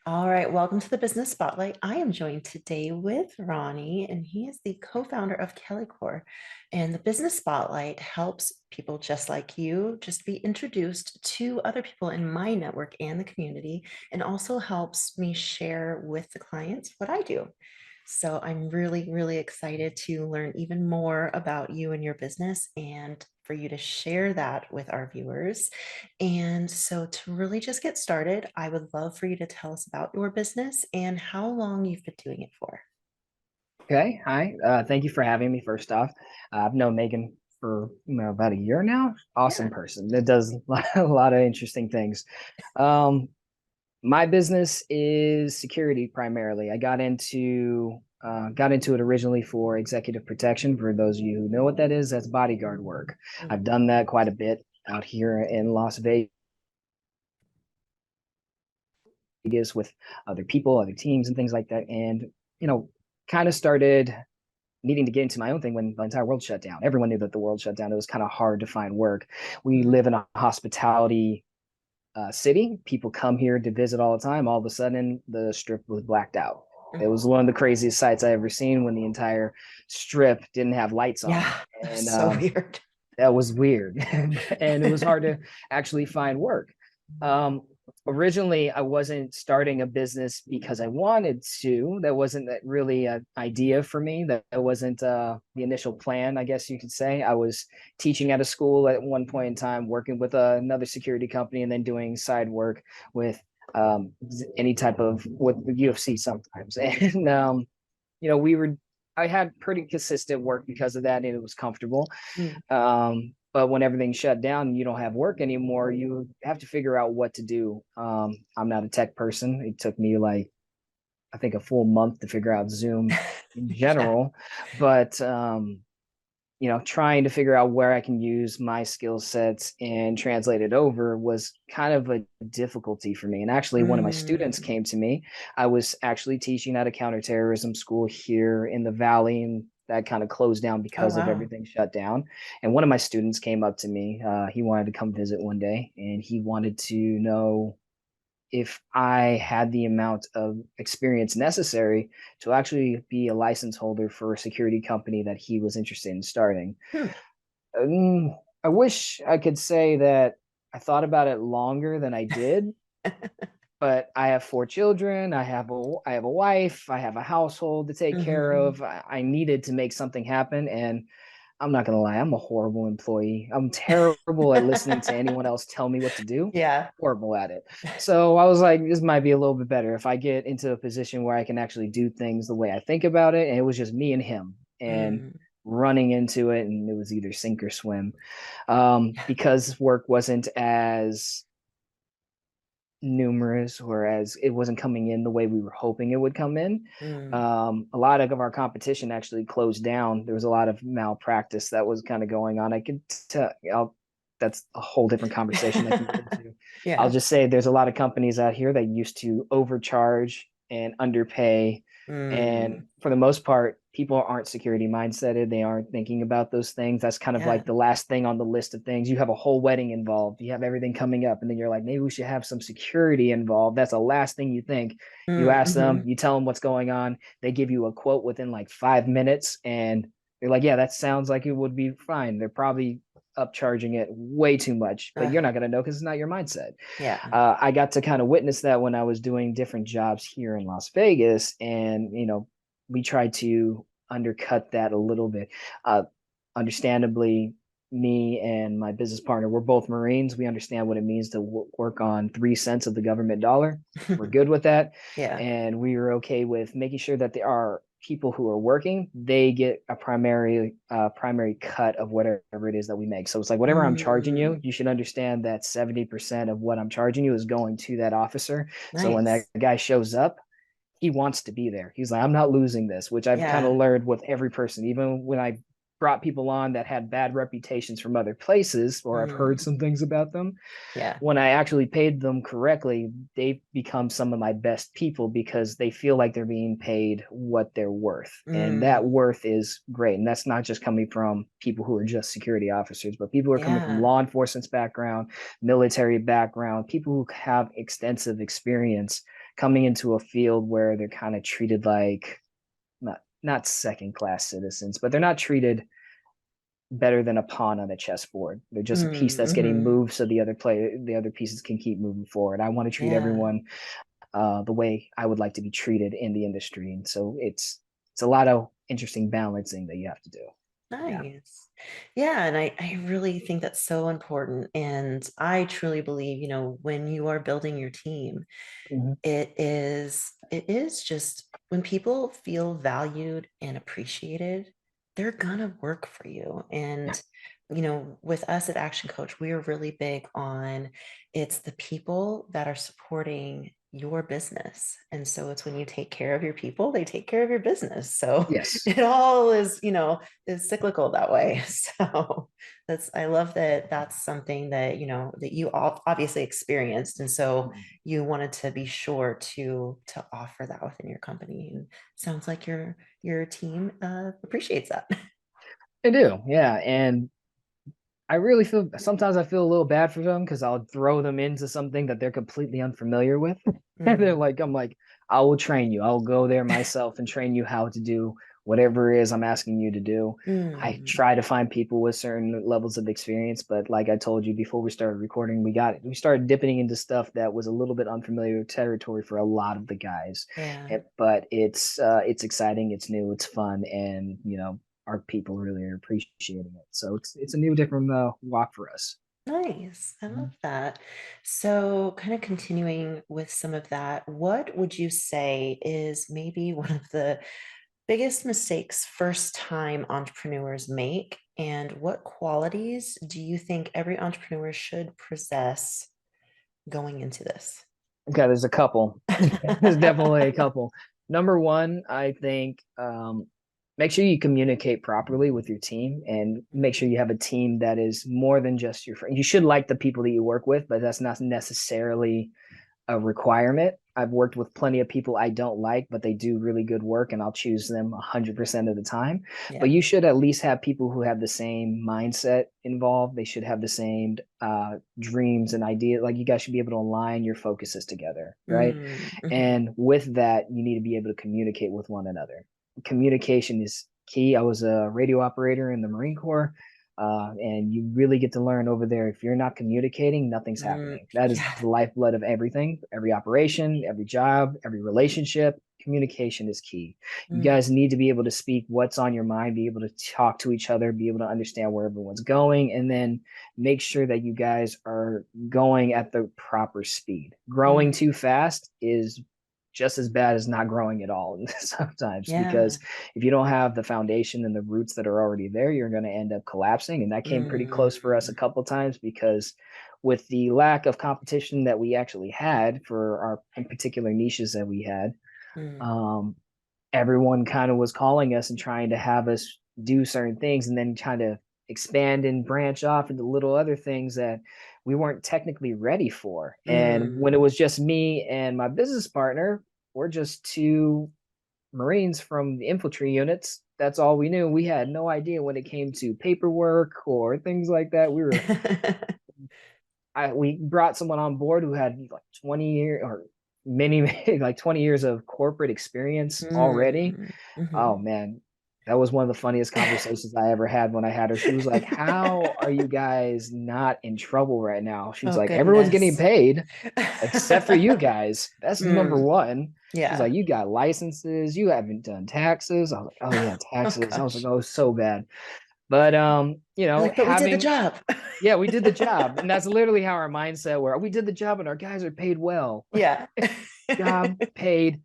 All right, welcome to the Business Spotlight. I am joined today with Ronnie, and he is the co-founder of KellyCorps. And the Business Spotlight helps people just like you just be introduced to other people in my network and the community, and also helps me share with the clients what I do. So I'm really, really excited to learn even more about you and your business and for you to share that with our viewers. And so, to really just get started, I would love for you to tell us about your business and how long you've been doing it for. Okay, hi. Thank you for having me. First off, I've known Megan for about a year now. Awesome Yeah. person that does a lot of interesting things. Um, my business is security primarily. I got into it originally for executive protection. For those of you who know what that is, that's bodyguard work. Mm. I've done that quite a bit out here in Las Vegas with other people, other teams, and things like that. And you know, kind of started needing to get into my own thing when the entire world shut down. Everyone knew that the world shut down. It was kind of hard to find work. We live in a hospitality city. People come here to visit all the time. All of a sudden, the strip was blacked out. It Mm. was one of the craziest sights I ever seen when the entire strip didn't have lights on. Yeah, that was And so weird. that was weird. And it was hard to actually find work. Um, Originally, I wasn't starting a business because I wanted to. That wasn't that really an idea for me. That wasn't the initial plan, I guess you could say. I was teaching at a school at one point in time, working with another security company, and then doing side work with any type of with the UFC sometimes. And we were. I had pretty consistent work because of that, and it was comfortable. Mm. But when everything shut down and you don't have work anymore, you have to figure out what to do. I'm not a tech person. It took me like, I think, a full month to figure out Zoom in Yeah. general. But trying to figure out where I can use my skill sets and translate it over was kind of a difficulty for me. And actually, one of my students Mm. came to me. I was actually teaching at a counterterrorism school here in the Valley, and that kind of closed down Oh, because of wow. everything shut down. And one of my students came up to me. He wanted to come visit one day, and he wanted to know if I had the amount of experience necessary to actually be a license holder for a security company that he was interested in starting. Hmm. I wish I could say that I thought about it longer than I did, but I have four children. I have a wife. I have a household to take care Mhm. of. I needed to make something happen, and I'm not gonna lie, I'm a horrible employee. I'm terrible at listening to anyone else tell me what to do. Yeah. Horrible at it. So I was like, this might be a little bit better if I get into a position where I can actually do things the way I think about it. And it was just me and him and Mm. running into it, and it was either sink or swim. Yeah. Because work wasn't as numerous, whereas it wasn't coming in the way we were hoping it would come in. Mm. A lot of our competition actually closed down. There was a lot of malpractice that was kind of going on. I could tell. That's a whole different conversation I can get into. I'll Yeah. just say there's a lot of companies out here that used to overcharge and underpay, and Mm. for the most part, people aren't security mindseted. They aren't thinking about those things. That's kind of Yeah. like the last thing on the list of things. You have a whole wedding involved, you have everything coming up, and then you're like, maybe we should have some security involved. That's the last thing you think. You ask them, Mm-hmm. you tell them what's going on. They give you a quote within like 5 minutes, and they're like, yeah, that sounds like it would be fine. They're probably upcharging it way too much, but you're not going to know because it's not your mindset. Yeah. I got to kind of witness that when I was doing different jobs here in Las Vegas, and we tried to undercut that a little bit. Uh, Understandably, me and my business partner, we're both Marines. We understand what it means to work on 3 cents of the government dollar. We're good with that, Yeah. and we were okay with making sure that there are people who are working, they get a primary cut of whatever it is that we make. So it's like whatever I'm charging you, Mm. you should understand that 70% of what I'm charging you is going to that officer. So when that Nice. guy shows up, he wants to be there. He's like, I'm not losing this, which I've kind of Yeah. learned with every person, even when I brought people on that had bad reputations from other places, or I've heard Mm. some things about them. Yeah. When I actually paid them correctly, they've become some of my best people because they feel like they're being paid what they're worth. And that Mm. worth is great. And that's not just coming from people who are just security officers, but people who are coming from Yeah. law enforcement background, military background, people who have extensive experience coming into a field where they're kind of treated like not second class citizens, but they're not treated better than a pawn on a chessboard. They're just a piece that's getting Mm-hmm. moved so the other pieces can keep moving forward. I want to treat Yeah. everyone the way I would like to be treated in the industry. And so it's a lot of interesting balancing that you have to do. Yeah. Nice. Yeah, and I really think that's so important. And I truly believe, when you are building your team, Mhm. it is just when people feel valued and appreciated, they're gonna work for you. Yeah. And with us at Action Coach, we are really big on it's the people that are supporting your business. And so it's when you take care of your people, they take care of your business. So Yes. it all is cyclical that way. So I love that that's something that that you obviously experienced. And so you wanted to be sure to offer that within your company. And sounds like your team appreciates that. I do. Yeah. And I really feel sometimes I feel a little bad for them because I'll throw them into something that they're completely unfamiliar with. And they're Mm. like, I'm like, I will train you. I'll go there myself and train you how to do whatever it is I'm asking you to do. I Mm. try to find people with certain levels of experience, but like I told you before we started recording, we started dipping into stuff that was a little bit unfamiliar territory for a lot of the guys. Yeah. But it's exciting, it's new, it's fun, and our people really are appreciating it. So it's a new, different walk for us. Nice. I love Mhm. that. So, kind of continuing with some of that, what would you say is maybe one of the biggest mistakes first time entrepreneurs make? And what qualities do you think every entrepreneur should possess going into this? Okay, there's a couple. There's definitely a couple. Number one, I think make sure you communicate properly with your team and make sure you have a team that is more than just your friend. You should like the people that you work with, but that's not necessarily a requirement. I've worked with plenty of people I don't like, but they do really good work, and I'll choose them 100% of the time. But Yeah. you should at least have people who have the same mindset involved. They should have the same dreams and ideas. Like you guys should be able to align your focuses together, right? Mm, mhm, And with that, you need to be able to communicate with one another. Communication is key. I was a radio operator in the Marine Corps. And you really get to learn over there. If you're not communicating, nothing's mm, happening. That is yeah. the lifeblood of everything, every operation, every job, every relationship. Communication is key. You Mm, guys need to be able to speak what's on your mind, be able to talk to each other, be able to understand where everyone's going, and then make sure that you guys are going at the proper speed. Growing mm, too fast is just as bad as not growing at all sometimes, yeah. because if you don't have the foundation and the roots that are already there, you're going to end up collapsing. And that came pretty close for us a Mm, couple of times because with the lack of competition that we actually had for our in particular niches that we had, mm, um, everyone kind of was calling us and trying to have us do certain things and then trying to expand and branch off into little other things that we weren't technically ready for. And when it mm. was just me and my business partner, we're just two Marines from the infantry units. That's all we knew. We had no idea when it came to paperwork or things like that. We brought someone on board who had like 20 years or many like 20 years of corporate experience already. Mm, Oh mhm. man, that was one of the funniest conversations I ever had when I had her. She was like, "How are you guys not in trouble right now?" She was Oh, like, "Everyone's getting goodness. paid except for you guys. That's number Mm, one." She's yeah. like, "You got licenses, you haven't done taxes." I was like, "Oh yeah, Oh, taxes." I was like, gosh. "Oh, so bad." But You're like, but we did the having job. yeah, we did the job. And that's literally how our mindset were. We did the job and our guys are paid well. Yeah. Job paid,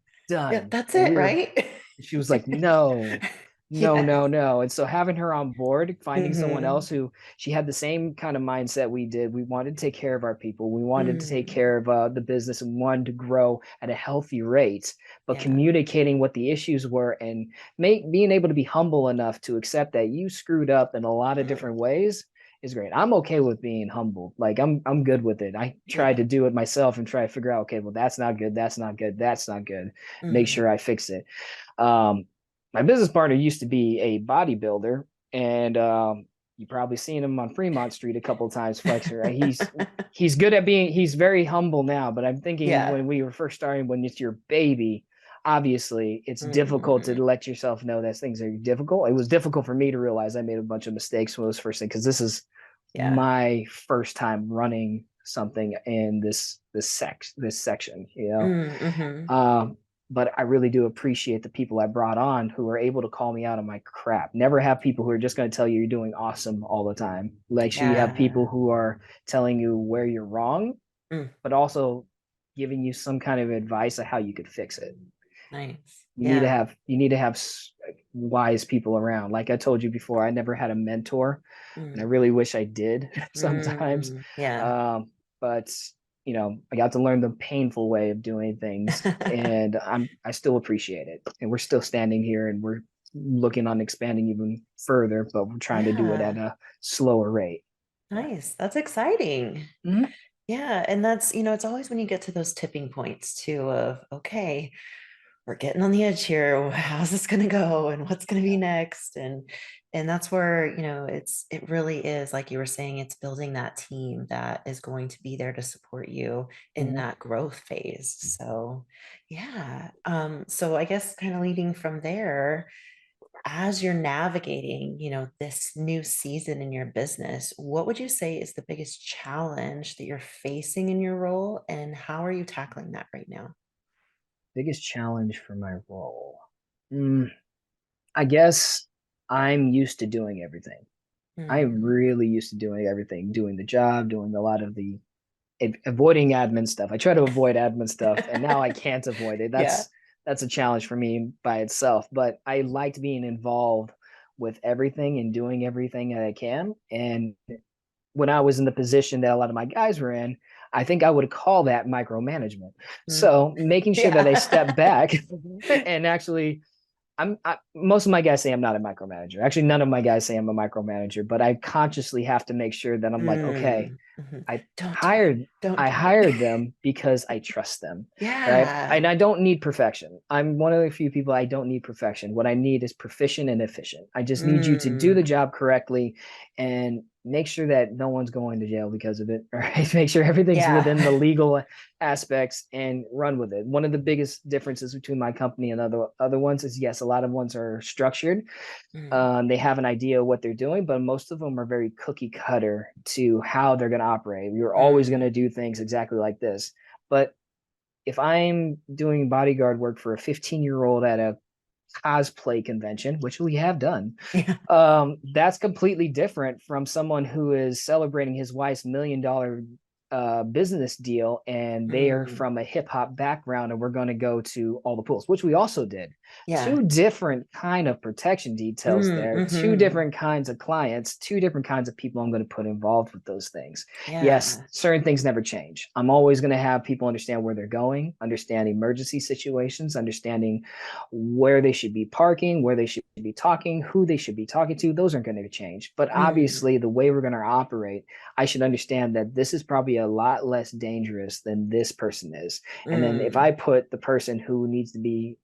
Yeah, done. that's And it, we were right? she was like, no, no, Yes. no, no. And so having her on board, finding someone Hmm. else who she had the same kind of mindset we did. We wanted to take care of our people. We wanted to take Mm, care of the business and wanted to grow at a healthy rate, but yeah. communicating what the issues were and being able to be humble enough to accept that you screwed up in a lot of Mm, different ways is great. I'm okay with being humble. Like I'm good with it. I tried yeah. to do it myself and try to figure out, okay, well, that's not good. That's not good. That's not good. Make Mm, sure I fix it. Um, my business partner used to be a bodybuilder, and You probably seen him on Fremont Street a couple of times, Flexer. He's good at he's very humble now, but I'm thinking Yeah. when we were first starting, when it's your baby, obviously it's difficult to Mm, let yourself know that things are difficult. It was difficult for me to realize I made a bunch of mistakes when it was first thing, because this is yeah. my first time running something in this section, you know. Mm-hmm. Um, but I really do appreciate the people I brought on who are able to call me out on my crap. Never have people who are just going to tell you you're doing awesome all the time. Like, sure, you have people Yeah. who are telling you where you're wrong, Mm, but also giving you some kind of advice on how you could fix it. nice. You need to Yeah. have wise people around. Like I told you before, I never had a mentor, and I Mm, really wish I did sometimes. yeah. But I got to learn the painful way of doing things, and I still appreciate it. And we're still standing here, and we're looking on expanding even further, but we're trying to do it at Yeah. a slower rate. Yeah. Nice. That's exciting. Mhm. Yeah. And that's, it's always when you get to those tipping points too of, okay, we're getting on the edge here. How's this going to go? And what's going to be next? And that's where, it really is, like you were saying, it's building that team that is going to be there to support you in Mhm. that growth phase. So yeah. So I guess kind of leading from there, as you're navigating, this new season in your business, what would you say is the biggest challenge that you're facing in your role, and how are you tackling that right now? Biggest challenge for my role. Mm, I guess I'm used to doing everything. I'm Mm, really used to doing everything, doing the job, doing a lot of the avoiding admin stuff. I try to avoid admin stuff, and now I can't avoid it. yeah. That's a challenge for me by itself. But I liked being involved with everything and doing everything that I can. And when I was in the position that a lot of my guys were in, I think I would call that micromanagement. Mm, So making sure that I step yeah. back and actually most of my guys say I'm not a micromanager. Actually, none of my guys say I'm a micromanager, but I consciously have to make sure that I'm like, okay, Mm, mhm. I Don't do it. hired Don't I do it. hired them because I trust them, right? Yeah. And I don't need perfection. I'm one of the few people I don't need perfection. What I need is proficient and efficient. I just need you to do the Mm, job correctly and make sure that no one's going to jail because of it. Right? Make sure everything's within the yeah. legal aspects and run with it. One of the biggest differences between my company and other ones is, yes, a lot of ones are structured. Mm, They have an idea of what they're doing, but most of them are very cookie cutter to how they're going to operate. You're always going mm, to do things exactly like this. But if I'm doing bodyguard work for a 15-year-old at a cosplay convention, which we have done, yeah. that's completely different from someone who is celebrating his wife's $1 million business deal, and they are Mm, from a hip hop background, and we're going to go to all the pools, which we also did. yeah. Two different kind of protection details Mm, there, two hmm. different kinds of clients, two different kinds of people I'm going to put involved with those things. Yes, Yeah. certain things never change. I'm always going to have people understand where they're going, understand emergency situations, understanding where they should be parking, where they should be talking, who they should be talking to. Those aren't going to change. But Mm, obviously, the way we're going to operate, I should understand that this is probably a lot less dangerous than this person is. And then if mm, I put the person who needs to be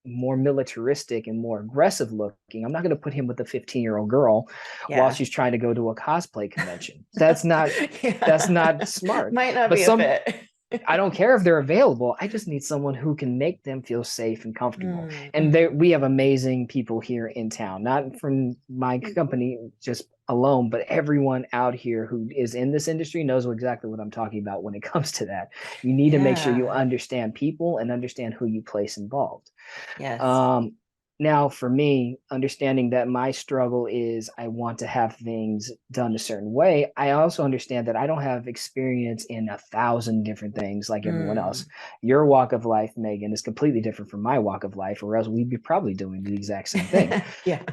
more militaristic and more aggressive looking, I'm not going to put him with a 15-year-old girl while yeah. she's trying to go to a cosplay convention. That's not Yeah. smart. Might not But be a fit. I don't care if they're available. I just need someone who can make them feel safe and comfortable. Mm, And mhm. we have amazing people here in town, not from my company just alone, but everyone out here who is in this industry knows exactly what I'm talking about when it comes to that. You need to make sure you Yeah. understand people and understand who you place involved. Yes. Um, Now, for me, understanding that my struggle is I want to have things done a certain way, I also understand that I don't have experience in 1,000 different things like everyone else. Mm. Your walk of life, Megan, is completely different from my walk of life, or else we'd be probably doing the exact same thing. Yeah.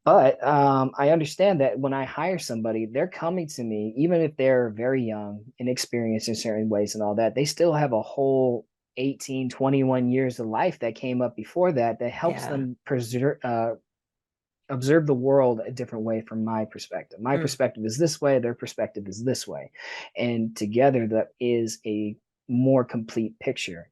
But I understand that when I hire somebody, they're coming to me, even if they're very young, inexperienced in certain ways and all that, they still have a whole 18, 21 years of life that came up before that helps Yeah. them observe the world a different way from my perspective. My Mm, perspective is this way, their perspective is this way. And together, that is a more complete picture.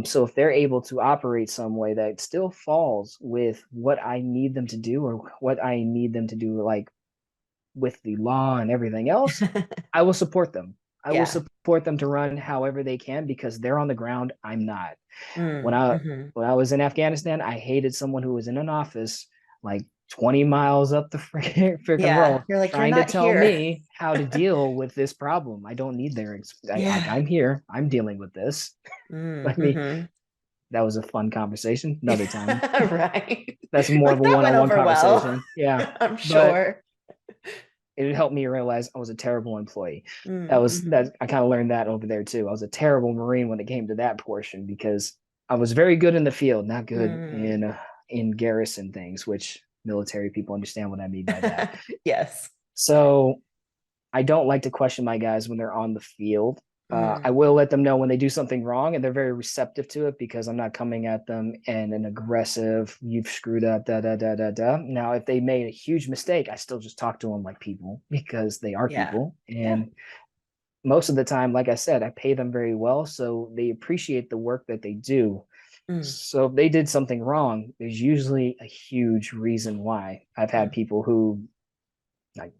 So if they're able to operate some way that still falls with what I need them to do or what I need them to do, like with the law and everything else, I will support them. I will Yeah. support them to run however they can because they're on the ground. I'm not. When I Mhm. when I was in Afghanistan, I hated someone who was in an office like 20 miles up the freaking Yeah. road You're like, you're trying to not tell here. me how to deal with this problem. I don't need their Yeah. I'm here. I'm dealing with this. I mean, Mm-hmm. that was a fun conversation. Another time. Right. That's more of Like a that went one-on-one over well, conversation. Yeah. I'm But sure. it helped me realize I was a terrible employee. Mm-hmm. That I kind of learned that over there too. I was a terrible Marine when it came to that portion because I was very good in the field, not good Mm. in garrison things, which military people understand what I mean by that. Yes. So I don't like to question my guys when they're on the field. I Mm. will let them know when they do something wrong, and they're very receptive to it because I'm not coming at them in an aggressive, "You've screwed up, da da da da da." Now, if they made a huge mistake, I still just talk to them like people because they are Yeah. people, Yeah. and most of the time, like I said, I pay them very well, so they appreciate the work that they do. Mm. So if they did something wrong, there's usually a huge reason why. I've had Mm. people who like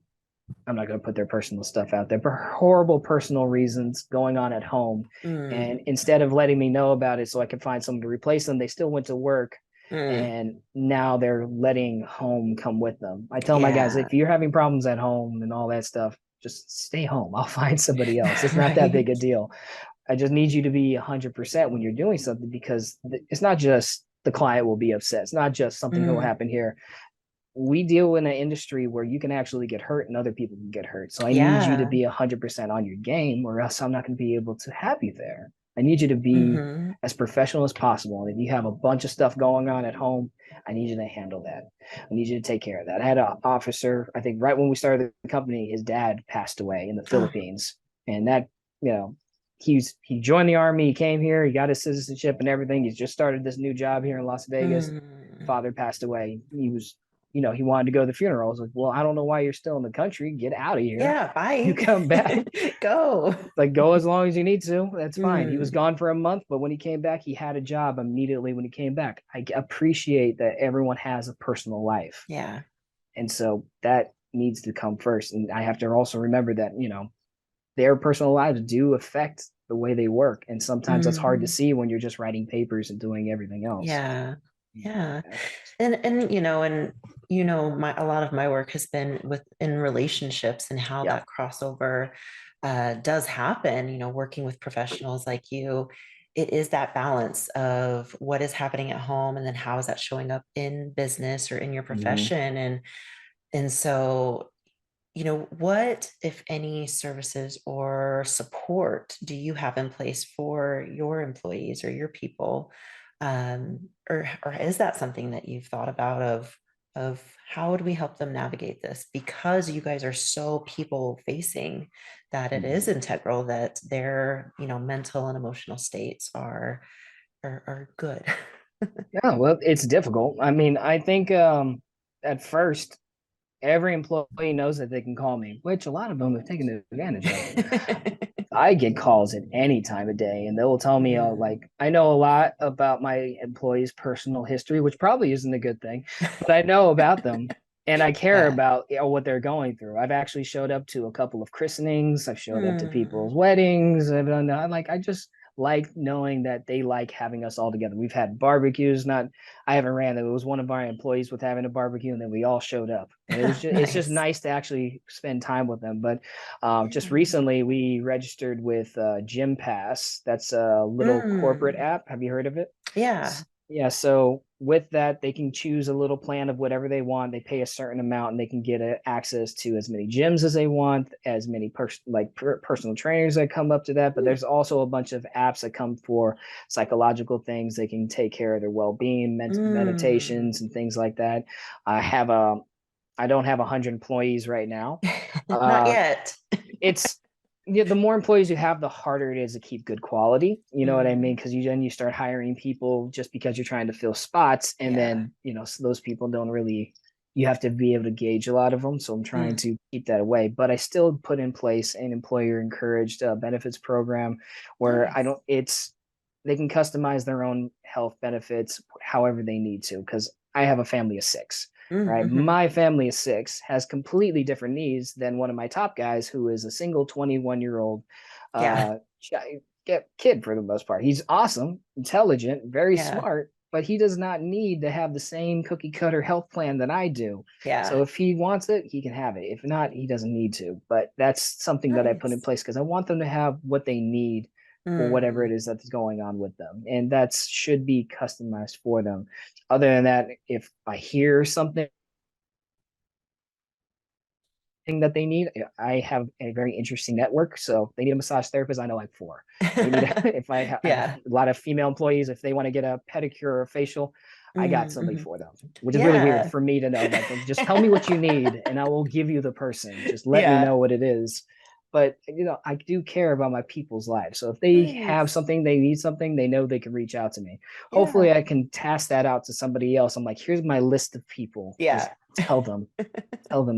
I'm not going to put their personal stuff out there, but horrible personal reasons going on at home. Mm. And instead of letting me know about it so I could find someone to replace them, they still went to work Mm. and now they're letting home come with them. I tell my guys, Yeah. if you're having problems at home and all that stuff, just stay home. I'll find somebody else. It's not that big a Right. deal. I just need you to be 100% when you're doing something because it's not just the client will be upset. It's not just something that will Mm. happen here. We deal in an industry where you can actually get hurt and other people can get hurt. So I need you to Yeah. be 100% on your game, or else I'm not going to be able to have you there. I need you to be Mm-hmm. as professional as possible. And if you have a bunch of stuff going on at home, I need you to handle that. I need you to take care of that. I had an officer, I think right when we started the company, his dad passed away in the Oh. Philippines. And that, you know, he joined the army, he came here, he got his citizenship and everything. He's just started this new job here in Las Vegas. Mm. Father passed away. He was he wanted to go to the funeral. I was like, well, I don't know why you're still in the country. Get out of here. Yeah. You Bye. come back. Go. Like, go as long as you need to. That's fine. He was Mm. gone for a month, but when he came back, he had a job immediately when he came back. I appreciate that everyone has a personal life. Yeah. And so that needs to come first. And I have to also remember that, their personal lives do affect the way they work. And sometimes that's hard to Mm. see when you're just writing papers and doing everything else. Yeah. Yeah. And my a lot of my work has been in relationships and how Yeah. that crossover does happen, working with professionals like you. It is that balance of what is happening at home and then how is that showing up in business or in your Mm-hmm. profession. And so, what, if any, services or support do you have in place for your employees or your people? Or is that something that you've thought about of how would we help them navigate this? Because you guys are so people facing that it is Mm-hmm. integral that their, mental and emotional states are good. Yeah, well, it's difficult. I mean, I think at first every employee knows that they can call me, which a lot of them have taken advantage of. I get calls at any time of day, and they will tell me, Mm. like, I know a lot about my employees' personal history, which probably isn't a good thing, but I know about them and I care Yeah. about what they're going through. I've actually showed up to a couple of christenings, I've showed up to Mm. people's weddings. I've done that. I just like knowing that they like having us all together. We've had barbecues, not I haven't ran them. It was one of our employees with having a barbecue, and then we all showed up, and it's just Nice. nice to actually spend time with them. But just Yeah. recently, we registered with Gym Pass. That's a little corporate Mm. app. Have you heard of it? Yeah. Yeah. So with that, they can choose a little plan of whatever they want. They pay a certain amount, and they can get access to as many gyms as they want, as many personal trainers that come up to that. But Mm. there's also a bunch of apps that come for psychological things. They can take care of their well-being, Mm. meditations, and things like that. I have a I don't have 100 employees right now. Not Uh, yet. it's yeah, the more employees you have, the harder it is to keep good quality. You know what I mean? Mm. Because you start hiring people just because you're trying to fill spots, and Yeah. then so those people don't really. You have to be able to gauge a lot of them. So I'm trying Mm. to keep that away, but I still put in place an employer encouraged benefits program where I Nice. don't. It's they can customize their own health benefits however they need to because I have a family of six. right? Mm-hmm. My family is six, has completely different needs than one of my top guys, who is a single 21-year-old Yeah. uh, kid for the most part. He's awesome, intelligent, very Yeah. smart, but he does not need to have the same cookie cutter health plan that I do. Yeah. So if he wants it, he can have it. If not, he doesn't need to. But that's something that I put in Nice. place because I want them to have what they need for whatever Mm. it is that's going on with them. And that should be customized for them. Other than that, if I hear something that they need, I have a very interesting network. So if they need a massage therapist, I know like four. They need if I have Yeah. a lot of female employees, if they want to get a pedicure or a facial, I got somebody Mm-hmm. for them, which is really weird Yeah. for me to know. Like, just tell me what you need and I will give you the person. Just let me Yeah. know what it is. But I do care about my people's lives. So if they have Nice. something, they need something, they know they can reach out to me. Yeah. Hopefully I can task that out to somebody else. I'm like, here's my list of people. Just Yeah. tell them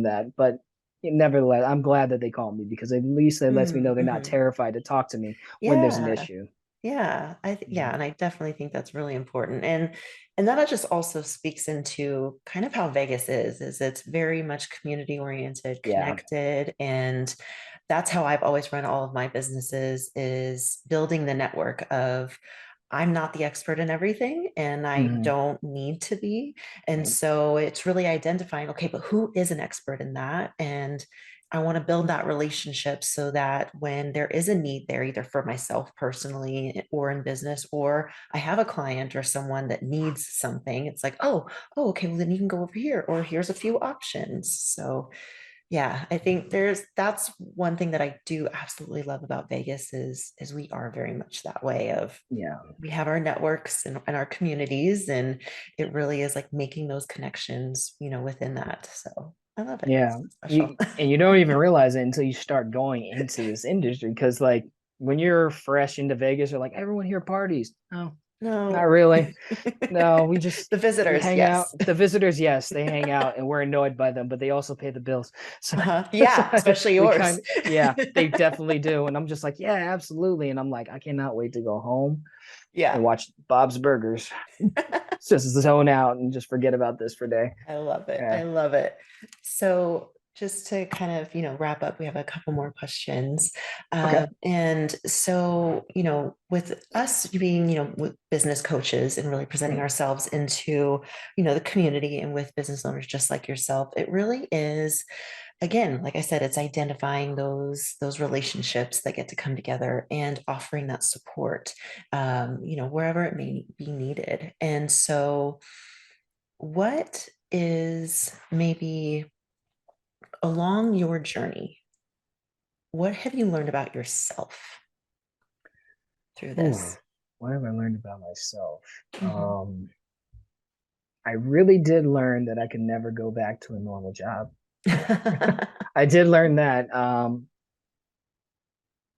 that. But nevertheless, I'm glad that they called me because at least it lets me know they're not Mm-hmm. terrified to talk to me when there's an Yeah. issue. Yeah, yeah, Mhm. and I definitely think that's really important. And that just also speaks into kind of how Vegas is it's very much community oriented, Yeah. connected, and that's how I've always run all of my businesses is building the network of I'm not the expert in everything and I Mhm. don't need to be. And Right. so it's really identifying, okay, but who is an expert in that? And I want to build that relationship so that when there is a need there, either for myself personally or in business, or I have a client or someone that needs something, it's like, oh, okay, well then you can go over here, or here's a few options. So yeah, I think that's one thing that I do absolutely love about Vegas is we are very much that way of Yeah. we have our networks and our communities, and it really is like making those connections, within that. So I love it. It's Yeah. so special. And you don't even realize it until you start going into this industry. Because like when you're fresh into Vegas, you're like, everyone here parties. No, not No. really. No, The we visitors, hang out. yes. The visitors, yes, they hang out and we're annoyed by them, but they also pay the bills. So, so Yeah, especially we yours. kind of, yeah, they definitely do. And I'm just like, yeah, absolutely. And I'm like, I cannot wait to go home and Yeah. watch Bob's Burgers. Just zone out and just forget about this for a day. I love it. Yeah. I love it. So just to kind of, wrap up, we have a couple more questions. Okay. And so, with us being, with business coaches and really presenting Mm. ourselves into, the community and with business owners just like yourself, it really is, again, like I said, it's identifying those relationships that get to come together and offering that support, wherever it may be needed. And so what is maybe along your journey, what have you learned about yourself through Ooh, this? what have I learned about myself? Mhm. I really did learn that I could never go back to a normal job. I did learn that.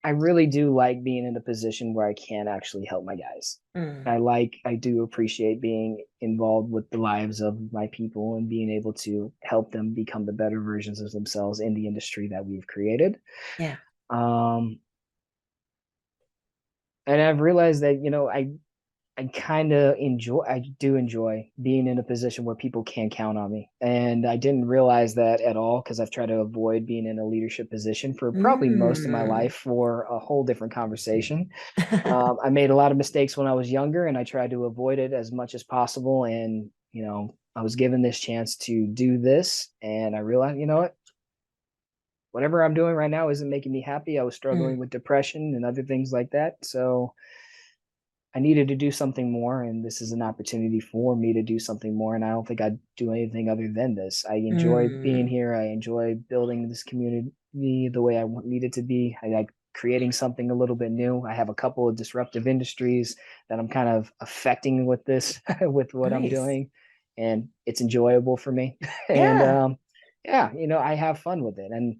I really do like being in a position where I can actually help my guys. Mm, I do appreciate being involved with the lives of my people and being able to help them become the better versions of themselves in the industry that we've created. yeah. Um, and I've realized that, I do enjoy being in a position where people can count on me. And I didn't realize that at all because I've tried to avoid being in a leadership position for probably most of my Mm. life for a whole different conversation. I made a lot of mistakes when I was younger and I tried to avoid it as much as possible. And, I was given this chance to do this. And I realized, whatever I'm doing right now isn't making me happy. I was Mm, struggling with depression and other things like that. So I needed to do something more, and this is an opportunity for me to do something more. And I don't think I'd do anything other than this. I enjoy being mm. here. I enjoy building this community the way I need it to be. I like creating something a little bit new. I have a couple of disruptive industries that I'm kind of affecting with this, with what I'm Nice. doing, and it's enjoyable for me. And Yeah. yeah, I have fun with it. And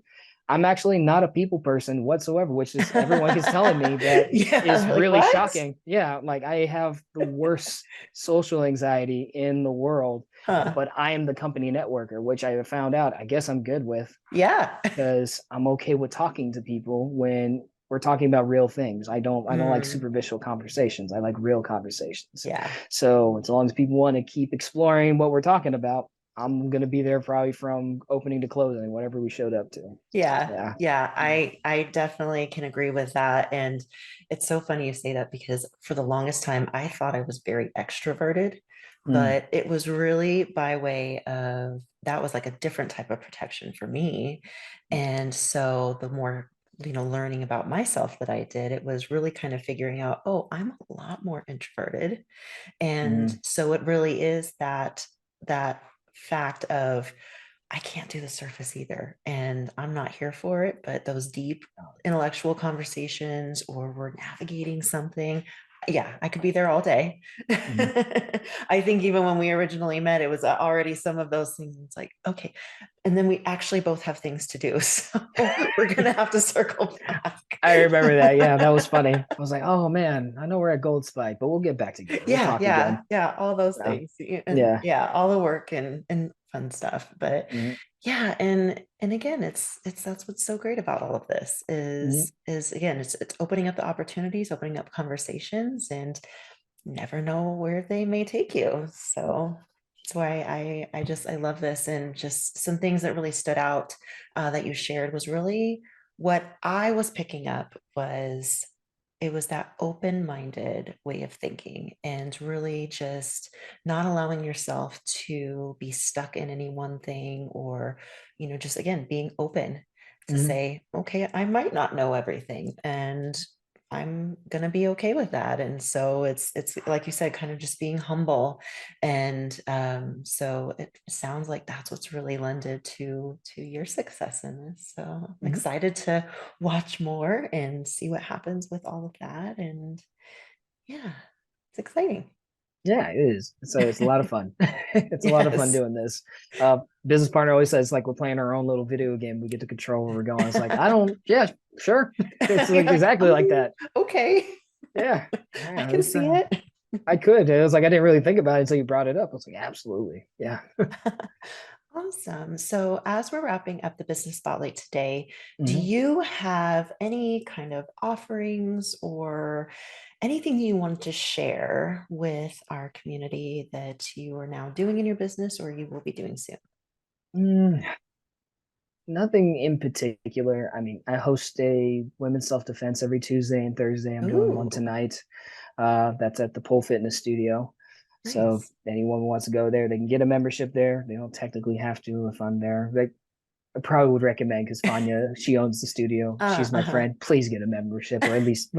I'm actually not a people person whatsoever, which is everyone is telling me that is Yeah. Like really what? shocking. Yeah, like I have the worst social anxiety in the world, Huh. but I am the company networker, which I have found out I guess I'm good with Yeah. because I'm okay with talking to people when we're talking about real things. I don't like Mm, superficial conversations. I like real conversations. yeah. So as long as people want to keep exploring what we're talking about, I'm gonna be there probably from opening to closing, whatever we showed up to. Yeah, Yeah. yeah, I definitely can agree with that. And it's so funny you say that because for the longest time I thought I was very extroverted, Mm, but it was really by way of that was like a different type of protection for me. And so the more, learning about myself that I did, it was really kind of figuring out, oh, I'm a lot more introverted. And mm, so it really is that fact of I can't do the surface either. And I'm not here for it, but those deep intellectual conversations or we're navigating something, yeah, I could be there all day. mm. I think even when we originally met, it was already some of those things. It's like, okay. And then we actually both have things to do. So we're going to have to circle back. I remember that. Yeah, that was funny. I was like, oh man, I know we're at Gold Spike, but we'll get back together. We'll Yeah, talk yeah, again. yeah, all those Yeah. things. And Yeah. yeah, all the work and fun stuff. But Mhm, yeah, and again, it's that's what's so great about all of this mhm, is again, it's opening up the opportunities, opening up conversations, and never know where they may take you. So that's why I love this. And just some things that really stood out that you shared was really what I was picking up was it was that open-minded way of thinking and really just not allowing yourself to be stuck in any one thing or just again being open to mhm, say okay, I might not know everything and I'm gonna be okay with that. And so it's like you said, kind of just being humble. And so it sounds like that's what's really lended to your success in this. So I'm mhm. excited to watch more and see what happens with all of that. And yeah, it's exciting. Yeah, it is. It's a lot of fun. It's a lot of fun Yes. doing this. Business partner always says like we're playing our own little video game. We get to control where we're going. It's like I don't. Yeah, sure. It's You're like like, exactly like that. okay, Yeah, I yeah. can It's see it. I could. It was like I didn't really think about it until you brought it up. I was like, absolutely. Yeah. Awesome. So, as we're wrapping up the business spotlight today, do Mhm. you have any kind of offerings or anything you want to share with our community that you are now doing in your business or you will be doing soon? Mm, nothing in particular. I mean, I host a women's self defense every Tuesday and Thursday. I'm doing one Ooh, tonight. That's at the Pole Fitness Studio. So if nice. anyone wants to go there, they can get a membership there. They don't technically have to if I'm there. Like I probably would recommend because Fanya, she owns the studio. She's my Uh-huh. friend. Please get a membership or at least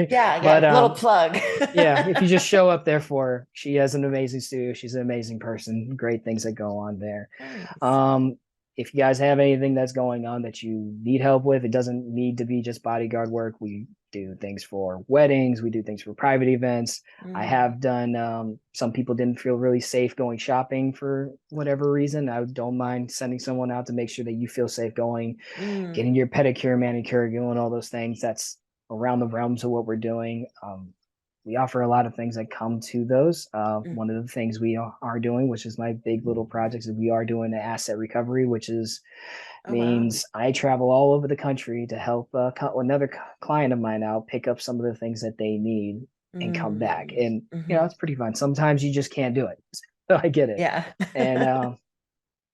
Yeah, but yeah, little plug. yeah, if you just show up there for her, she has an amazing studio. She's an amazing person. Great things that go on there. Nice. Um, if you guys have anything that's going on that you need help with, it doesn't need to be just bodyguard work. We do things for weddings, we do things for private events. I Mm, have done some people didn't feel really safe going shopping for whatever reason. I don't mind sending someone out to make sure that you feel safe going, mm, getting your pedicure, manicure, doing all those things. That's around the realms of what we're doing. We offer a lot of things that come to those. mm. One of the things we are doing, which is my big little project, is we are doing an asset recovery, which is Oh, wow. means I travel all over the country to help another client of mine out pick up some of the things that they need and come back. Mm, And mhm. it's pretty fun. Sometimes you just can't do it. So I get it. Yeah. And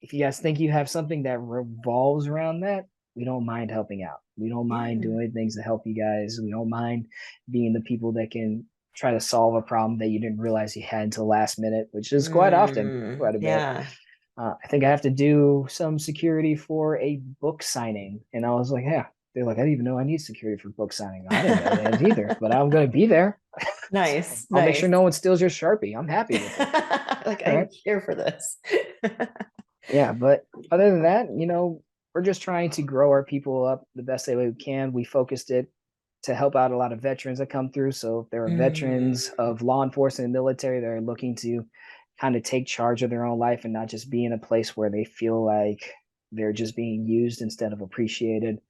if you guys think you have something that revolves around that, we don't mind helping out. We don't mind Yeah. doing things to help you guys. We don't mind being the people that can try to solve a problem that you didn't realize you had until last minute, which is quite often, quite a bit. Yeah. I think I have to do some security for a book signing. And I was like, yeah. They're like, I didn't even know I need security for book signing. I didn't know that either, but I'm going to be there. So Nice, I'll make sure nice. no one steals your Sharpie. I'm happy with it. Like All I'm right. here for this. Yeah, but other than that, we're just trying to grow our people up the best way we can. We focused it to help out a lot of veterans that come through. So if there are veterans Mm, of law enforcement and military that are looking to kind of take charge of their own life and not just be in a place where they feel like they're just being used instead of appreciated,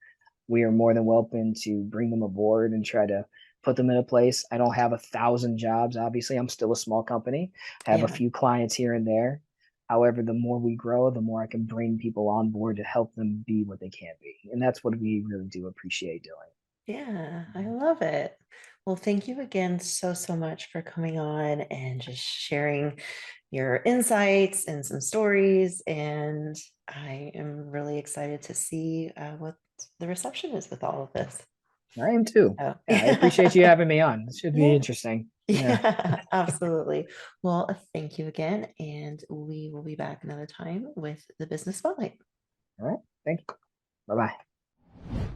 we are more than welcome to bring them aboard and try to put them in a place. I don't have 1,000 jobs. Obviously, I'm still a small company. I have a yeah. few clients here and there. However, the more we grow, the more I can bring people on board to help them be what they can be. And that's what we really do appreciate doing. Yeah, I love it. Well, thank you again so much for coming on and just sharing your insights and some stories. And I am really excited to see what the reception is with all of this. I am too. So, Yeah, I appreciate you having me on. It should be yeah, interesting. Yeah. yeah, absolutely. Well, thank you again. And we will be back another time with the Business Spotlight. All right. Thank you. Bye bye.